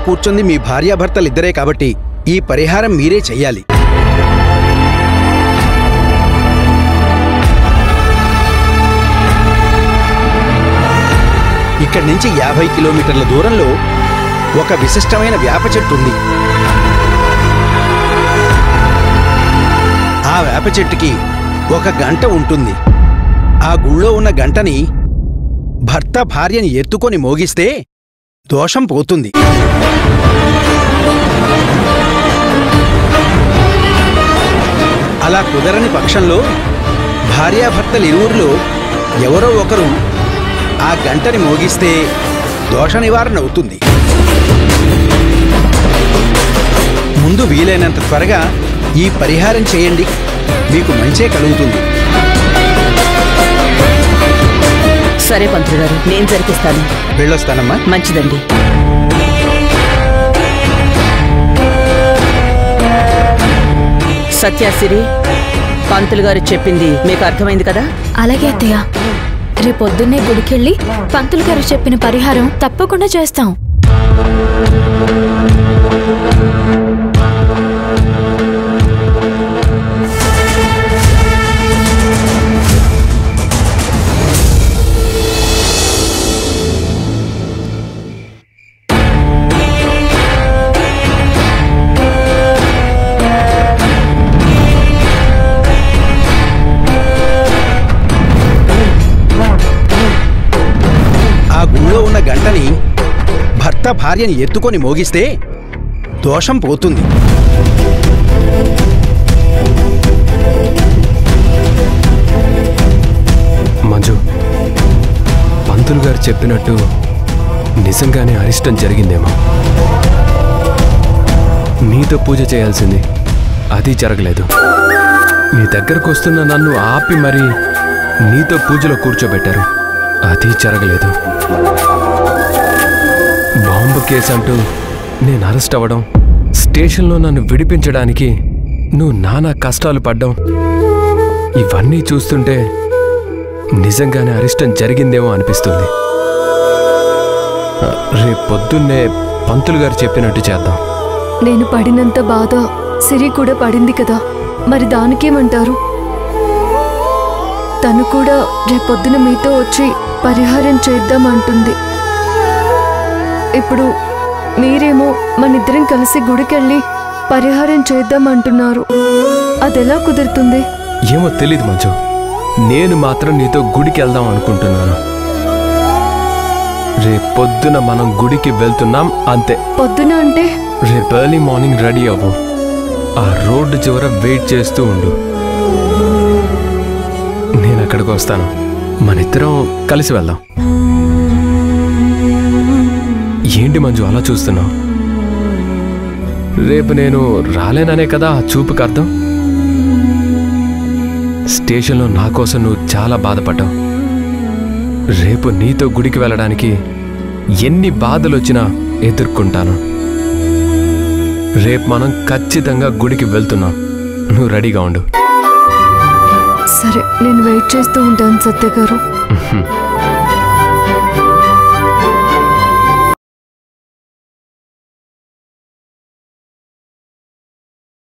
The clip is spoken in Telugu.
కూర్చుంది మీ భార్యాభర్తలిద్దరే కాబట్టి ఈ పరిహారం మీరే చెయ్యాలి. ఇక్కడి నుంచి 50 కిలోమీటర్ల దూరంలో ఒక విశిష్టమైన వేప చెట్టు ఉంది. ఆ వేప చెట్టుకి ఒక గంట ఉంటుంది. ఆ గుళ్ళో ఉన్న గంటని భర్త భార్యని ఎత్తుకొని మోగిస్తే దోషం పోతుంది. అలా కుదరని పక్షంలో భార్యాభర్తలిరువురిలో ఎవరో ఒకరు ఆ గంటని మోగిస్తే దోష నివారణ అవుతుంది. ముందు వీలైనంత త్వరగా ఈ పరిహారం చేయండి, మీకు మంచే కలుగుతుంది. సరే పంతులు గారు, నేను జరిపిస్తాను. వెళ్ళొస్తానమ్మా. మంచిదండి. సత్యాసిరి, పంతులు గారు చెప్పింది మీకు అర్థమైంది కదా? అలాగే అత్తయ్య, రేపొద్దున్నే గుడికెళ్ళి పంతులు గారు చెప్పిన పరిహారం తప్పకుండా చేస్తాం. ఉన్న గంటని భర్త భార్యని ఎత్తుకొని మోగిస్తే దోషం పోతుంది. మంజు, పంతులు గారు చెప్పినట్టు నిజంగానే అరిష్టం జరిగిందేమో. నీతో పూజ చేయాల్సింది, అది జరగలేదు. నీ దగ్గరకు వస్తున్న నన్ను ఆపి మరీ నీతో పూజలో కూర్చోబెట్టారు, అది జరగలేదు. బాంబు కేసు అంటూ నేను అరెస్ట్ అవ్వడం, స్టేషన్లో నన్ను విడిపించడానికి నువ్వు నానా కష్టాలు పడ్డం, ఇవన్నీ చూస్తుంటే నిజంగానే అరిష్టం జరిగిందేమో అనిపిస్తుంది. రేపొద్దున్నే పంతులు గారు చెప్పినట్టు చేద్దాం. నేను పడినంత బాధ సిరి కూడా పడింది కదా, మరి దానికేమంటారు? తను కూడా రేపొద్దున మీతో వచ్చి పరిహారం చేద్దామంటుంది. ఇప్పుడు మీరేమో మనిద్దరం కలిసి గుడికెళ్ళి పరిహారం చేద్దామంటున్నారు. అదెలా కుదురుతుంది? ఏమో తెలీదు మంజు, నేను మాత్రం నీతో గుడికి వెళ్దాం అనుకుంటున్నాను. రేపొద్దున మనం గుడికి వెళ్తున్నాం అంతే. పొద్దున అంటే? రేపు ఎర్లీ మార్నింగ్ రెడీ అవ్వు, ఆ రోడ్డు చివర వెయిట్ చేస్తూ ఉండు. నేను అక్కడికి వస్తాను, మనిద్దరం కలిసి వెళ్దాం. ఏంటి మంజు అలా చూస్తున్నావు? రేపు నేను రాలేననే కదా చూపుకి అర్థం. స్టేషన్లో నా కోసం నువ్వు చాలా బాధపడ్డావు. రేపు నీతో గుడికి వెళ్ళడానికి ఎన్ని బాధలు వచ్చినా ఎదుర్కొంటాను. రేపు మనం ఖచ్చితంగా గుడికి వెళ్తున్నాం, నువ్వు రెడీగా ఉండు. సరే, నేను వెయిట్ చేస్తూ ఉంటాను సత్య గారు.